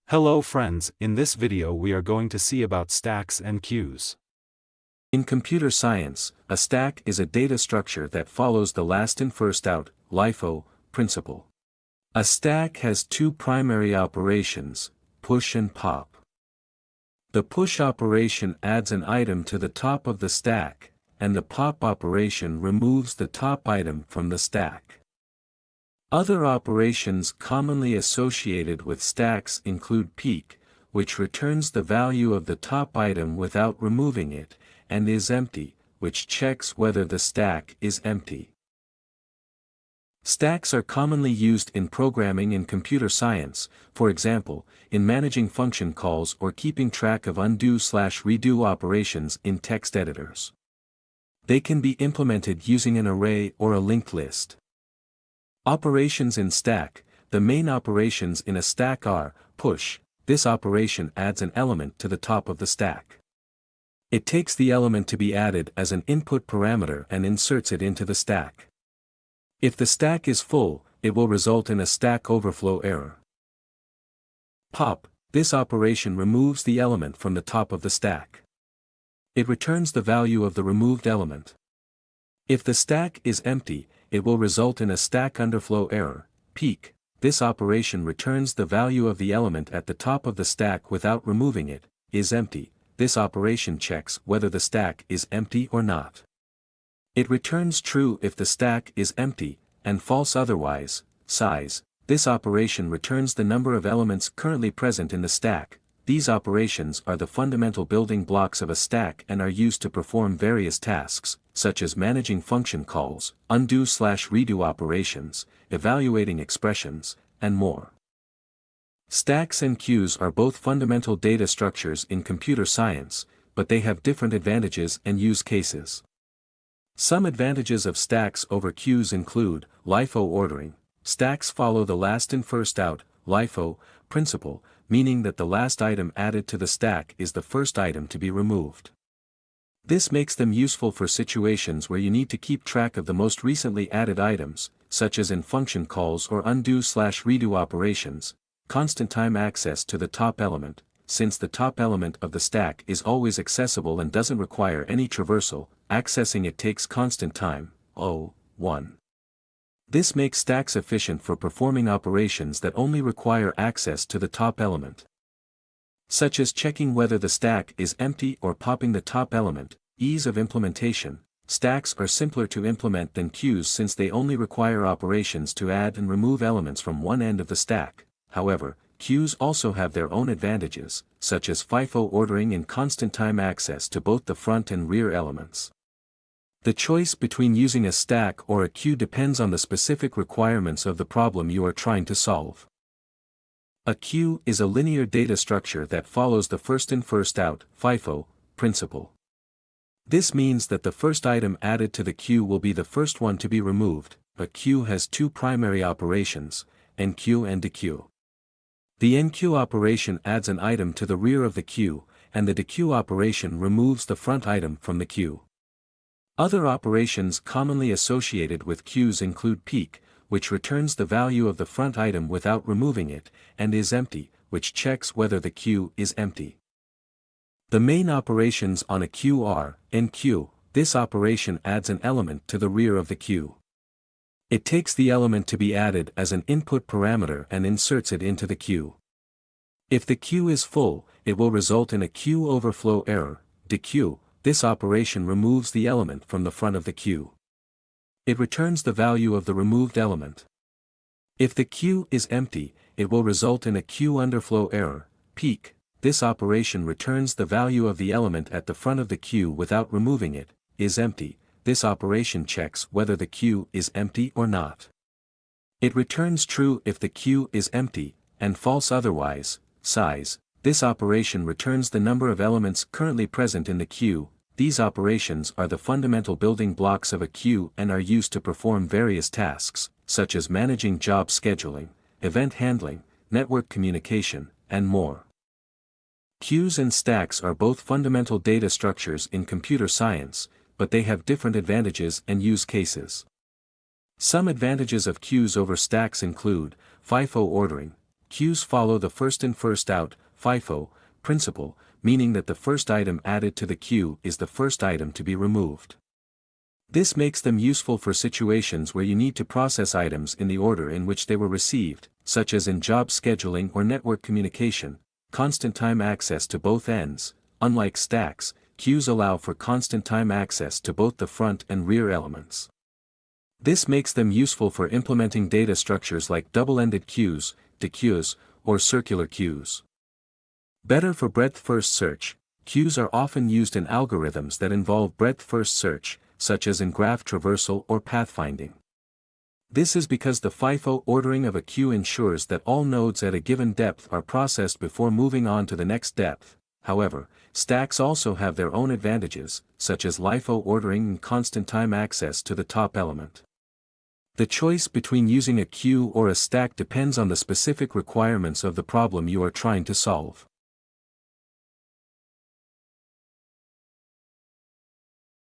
Hello friends, in this video we are going to see about stacks and queues. In computer science, a stack is a data structure that follows the last in first out, LIFO, principle. A stack has two primary operations, push and pop. The push operation adds an item to the top of the stack, and the pop operation removes the top item from the stack. Other operations commonly associated with stacks include peek, which returns the value of the top item without removing it, and is empty, which checks whether the stack is empty. Stacks are commonly used in programming in computer science, for example, in managing function calls or keeping track of undo/redo operations in text editors. They can be implemented using an array or a linked list. Operations in stack. The main operations in a stack are, push. This operation adds an element to the top of the stack. It takes the element to be added as an input parameter and inserts it into the stack. If the stack is full, it will result in a stack overflow error. Pop. This operation removes the element from the top of the stack. It returns the value of the removed element. If the stack is empty, it will result in a stack underflow error. Peek. This operation returns the value of the element at the top of the stack without removing it, is empty. This operation checks whether the stack is empty or not. It returns true if the stack is empty, and false otherwise. Size. This operation returns the number of elements currently present in the stack. These operations are the fundamental building blocks of a stack and are used to perform various tasks, such as managing function calls, undo/redo operations, evaluating expressions, and more. Stacks and queues are both fundamental data structures in computer science, but they have different advantages and use cases. Some advantages of stacks over queues include, LIFO ordering. Stacks follow the last in first out, LIFO, principle, meaning that the last item added to the stack is the first item to be removed. This makes them useful for situations where you need to keep track of the most recently added items, such as in function calls or undo/redo operations. Constant time access to the top element. Since the top element of the stack is always accessible and doesn't require any traversal, accessing it takes constant time. 1. This makes stacks efficient for performing operations that only require access to the top element, such as checking whether the stack is empty or popping the top element. Ease of implementation. Stacks are simpler to implement than queues since they only require operations to add and remove elements from one end of the stack. However, queues also have their own advantages, such as FIFO ordering and constant time access to both the front and rear elements. The choice between using a stack or a queue depends on the specific requirements of the problem you are trying to solve. A queue is a linear data structure that follows the first in first out, FIFO, principle. This means that the first item added to the queue will be the first one to be removed. A queue has two primary operations, enqueue and dequeue. The enqueue operation adds an item to the rear of the queue, and the dequeue operation removes the front item from the queue. Other operations commonly associated with queues include peek, which returns the value of the front item without removing it, and is empty, which checks whether the queue is empty. The main operations on a queue are, enqueue. This operation adds an element to the rear of the queue. It takes the element to be added as an input parameter and inserts it into the queue. If the queue is full, it will result in a queue overflow error. Dequeue. This operation removes the element from the front of the queue. It returns the value of the removed element. If the queue is empty, it will result in a queue underflow error. Peek. This operation returns the value of the element at the front of the queue without removing it, is empty. This operation checks whether the queue is empty or not. It returns true if the queue is empty, and false otherwise. Size. This operation returns the number of elements currently present in the queue. These operations are the fundamental building blocks of a queue and are used to perform various tasks, such as managing job scheduling, event handling, network communication, and more. Queues and stacks are both fundamental data structures in computer science, but they have different advantages and use cases. Some advantages of queues over stacks include, FIFO ordering. queues follow the first in first out, FIFO, principle, meaning that the first item added to the queue is the first item to be removed. This makes them useful for situations where you need to process items in the order in which they were received, such as in job scheduling or network communication. Constant time access to both ends. Unlike stacks, queues allow for constant time access to both the front and rear elements. This makes them useful for implementing data structures like double-ended queues, dequeues, or circular queues. Better for breadth-first search, queues are often used in algorithms that involve breadth-first search, such as in graph traversal or pathfinding. This is because the FIFO ordering of a queue ensures that all nodes at a given depth are processed before moving on to the next depth. However, stacks also have their own advantages, such as LIFO ordering and constant time access to the top element. The choice between using a queue or a stack depends on the specific requirements of the problem you are trying to solve.